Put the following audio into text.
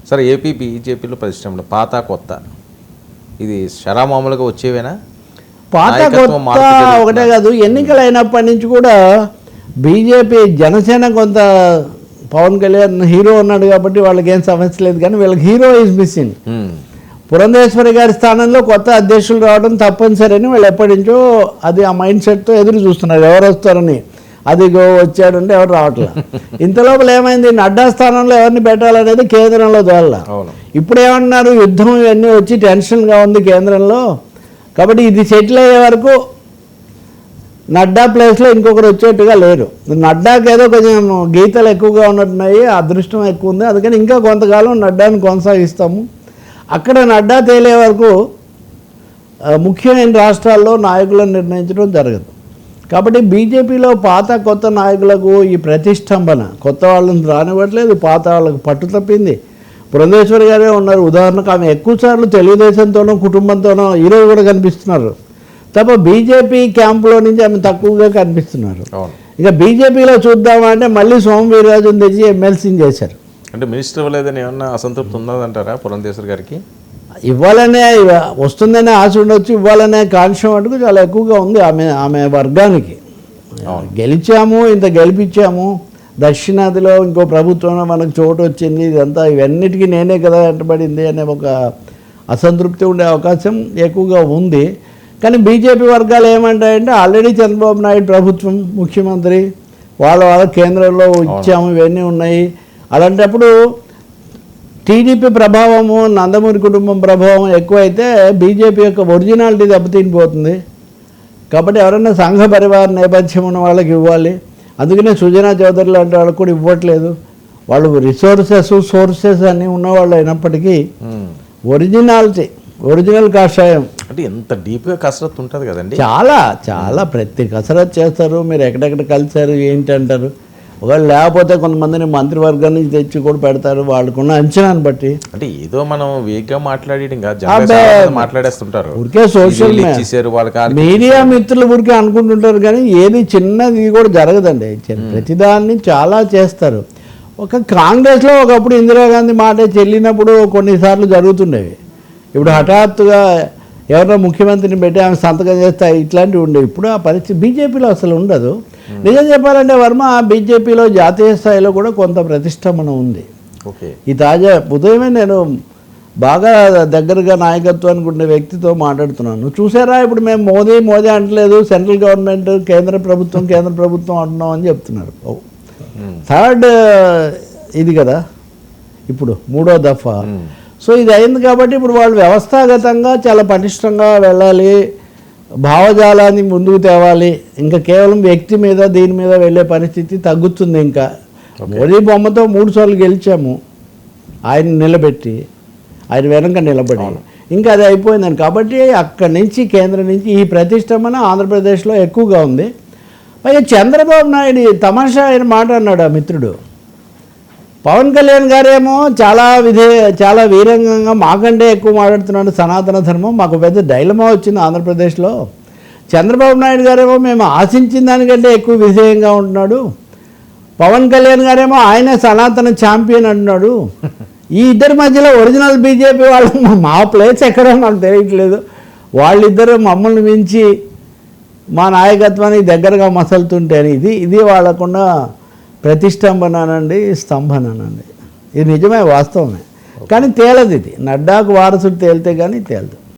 సరే ఏపీ బీజేపీలో పరిశ్రమలు పాత కొత్త ఇది శరామామూలుగా వచ్చేవేనా? పాత కొత్త ఒకటే కాదు, ఎన్నికలు అయినప్పటి నుంచి కూడా బీజేపీ జనసేన కొంత పవన్ కళ్యాణ్ హీరో ఉన్నాడు కాబట్టి వాళ్ళకి ఏం సమస్య లేదు, కానీ వీళ్ళకి హీరో ఈజ్ మిస్సింగ్. పురంధేశ్వరి గారి స్థానంలో కొత్త అధ్యక్షులు రావడం తప్పనిసరి అని వాళ్ళు ఎప్పటి నుంచో అది ఆ మైండ్ సెట్తో ఎదురు చూస్తున్నారు, ఎవరు వస్తారని. అదిగో వచ్చాడంటే ఎవరు రావట్లేదు. ఇంతలోపల ఏమైంది, నడ్డా స్థానంలో ఎవరిని పెట్టాలనేది కేంద్రంలో దోళ్ళ. ఇప్పుడు ఏమన్నారు, యుద్ధం ఇవన్నీ వచ్చి టెన్షన్గా ఉంది కేంద్రంలో, కాబట్టి ఇది సెటిల్ అయ్యే వరకు నడ్డా ప్లేస్లో ఇంకొకరు వచ్చేట్టుగా లేరు. నడ్డాకి ఏదో కొంచెం గీతలు ఎక్కువగా ఉన్నట్టున్నాయి, అదృష్టం ఎక్కువ ఉంది, అందుకని ఇంకా కొంతకాలం నడ్డాని కొనసాగిస్తాము. అక్కడ నడ్డా తేలే వరకు ముఖ్యమైన రాష్ట్రాల్లో నాయకులను నిర్ణయించడం జరగదు. కాబట్టి బీజేపీలో పాత కొత్త నాయకులకు ఈ ప్రతిష్టంభన, కొత్త వాళ్ళని రానివ్వట్లేదు, పాత వాళ్ళకు పట్టు తప్పింది. పురంధేశ్వరి గారే ఉన్నారు ఉదాహరణకు, ఆమె ఎక్కువసార్లు తెలుగుదేశంతోనో కుటుంబంతోనో ఈరోజు కూడా కనిపిస్తున్నారు తప్ప బీజేపీ క్యాంపులో నుంచి ఆమె తక్కువగా కనిపిస్తున్నారు. ఇక బీజేపీలో చూద్దామంటే మళ్ళీ సోము వీర్రాజును తెచ్చి ఎమ్మెల్సీని చేశారు. అంటే మినిస్టర్ ఇవ్వలేదని ఏమన్నా అసంతృప్తి ఉన్నదంటారా పురంధేశ్వరి గారికి? ఇవ్వాలనే వస్తుందనే ఆశ ఉండొచ్చు, ఇవ్వాలనే కాంక్ష మటుకు చాలా ఎక్కువగా ఉంది ఆమె వర్గానికి. గెలిచాము, ఇంత గెలిపించాము, దక్షిణాదిలో ఇంకో ప్రభుత్వంలో మనకు చోటు వచ్చింది, ఇదంతా ఇవన్నిటికీ నేనే కదా వెంటబడింది అనే ఒక అసంతృప్తి ఉండే అవకాశం ఎక్కువగా ఉంది. కానీ బీజేపీ వర్గాలు ఏమంటాయంటే ఆల్రెడీ చంద్రబాబు నాయుడు ప్రభుత్వం ముఖ్యమంత్రి, వాళ్ళ కేంద్రంలో ఇచ్చాము, ఇవన్నీ ఉన్నాయి. అలాంటప్పుడు టీడీపీ ప్రభావము, నందమూరి కుటుంబం ప్రభావం ఎక్కువైతే బీజేపీ యొక్క ఒరిజినాలిటీ దెబ్బతినిపోతుంది. కాబట్టి ఎవరైనా సంఘ పరివార నేపథ్యం ఉన్న వాళ్ళకి ఇవ్వాలి. అందుకనే సుజనా చౌదరి లాంటి వాళ్ళకి కూడా ఇవ్వట్లేదు. వాళ్ళు సోర్సెస్ అన్నీ ఉన్నవాళ్ళు అయినప్పటికీ ఒరిజినాలిటీ, ఒరిజినల్ కాషాయం అంటే ఎంత డీప్గా కసరత్తు ఉంటుంది కదండి. చాలా చాలా ప్రతి కసరత్తు చేస్తారు. మీరు ఎక్కడెక్కడ కలిసారు ఏంటి అంటారు. ఒకవేళ లేకపోతే కొంతమందిని మంత్రివర్గం నుంచి తెచ్చి కూడా పెడతారు వాళ్ళకున్న అంచనాను బట్టి. అంటే ఏదో మనం వేగంగా మాట్లాడేస్తుంటారు, ఊరికే సోషల్ మీడియా మిత్రులు ఊరికే అనుకుంటుంటారు, కానీ ఏది చిన్నది కూడా జరగదండి. ప్రతిదాన్ని చాలా చేస్తారు. ఒక కాంగ్రెస్లో ఒకప్పుడు ఇందిరాగాంధీ మాట చెల్లినప్పుడు కొన్నిసార్లు జరుగుతుండేవి. ఇప్పుడు హఠాత్తుగా ఎవరో ముఖ్యమంత్రిని పెట్టి ఆమె సంతకం చేస్తే ఇట్లాంటివి ఉండేవి. ఇప్పుడు ఆ పరిస్థితి బీజేపీలో అసలు ఉండదు. నిజం చెప్పాలంటే వర్మ, బీజేపీలో జాతీయ స్థాయిలో కూడా కొంత ప్రతిష్టంభన ఉంది. ఈ తాజా ఉదయమే నేను బాగా దగ్గరగా నాయకత్వానికి ఉండే వ్యక్తితో మాట్లాడుతున్నాను. చూసారా, ఇప్పుడు మేము మోదీ అంటలేదు, సెంట్రల్ గవర్నమెంట్ కేంద్ర ప్రభుత్వం అంటున్నాం అని చెప్తున్నారు. థర్డ్ ఇది కదా ఇప్పుడు 3వ దఫా. సో ఇది అయింది కాబట్టి ఇప్పుడు వాళ్ళు వ్యవస్థాగతంగా చాలా పటిష్టంగా వెళ్ళాలి, భావజాలాన్ని ముందుకు తేవాలి. ఇంకా కేవలం వ్యక్తి మీద దీని మీద వెళ్ళే పరిస్థితి తగ్గుతుంది. ఇంకా మోదీ బొమ్మతో 3 సార్లు గెలిచాము, ఆయన నిలబెట్టి, ఆయన వెనక నిలబడి, ఇంకా అది అయిపోయిందని. కాబట్టి అక్కడి నుంచి కేంద్రం నుంచి ఈ ప్రతిష్టంభన ఆంధ్రప్రదేశ్లో ఎక్కువగా ఉంది. పైగా చంద్రబాబు నాయుడు తమాషా అయిన మాట అన్నాడు ఆ మిత్రుడు. పవన్ కళ్యాణ్ గారేమో చాలా వీరంగంగా మాకంటే ఎక్కువ మాట్లాడుతున్నాడు సనాతన ధర్మం, మాకు పెద్ద డైలమా వచ్చింది ఆంధ్రప్రదేశ్లో. చంద్రబాబు నాయుడు గారేమో మేము ఆశించిన దానికంటే ఎక్కువ విధేయంగా ఉంటున్నాడు. పవన్ కళ్యాణ్ గారేమో ఆయనే సనాతన ఛాంపియన్ అంటున్నాడు. ఈ ఇద్దరి మధ్యలో ఒరిజినల్ బీజేపీ వాళ్ళు మా ప్లేస్ ఎక్కడో మాకు తెలియట్లేదు. వాళ్ళిద్దరూ మమ్మల్ని మించి మా నాయకత్వానికి దగ్గరగా మసలుతుంటే ఇది వాళ్ళకున్న ప్రతిష్టంభనానండి, స్తంభనానండి. ఇది నిజమే, వాస్తవమే. కానీ తేలదు. ఇది నడ్డాకు వారసుడు తేలితే కానీ తేలదు.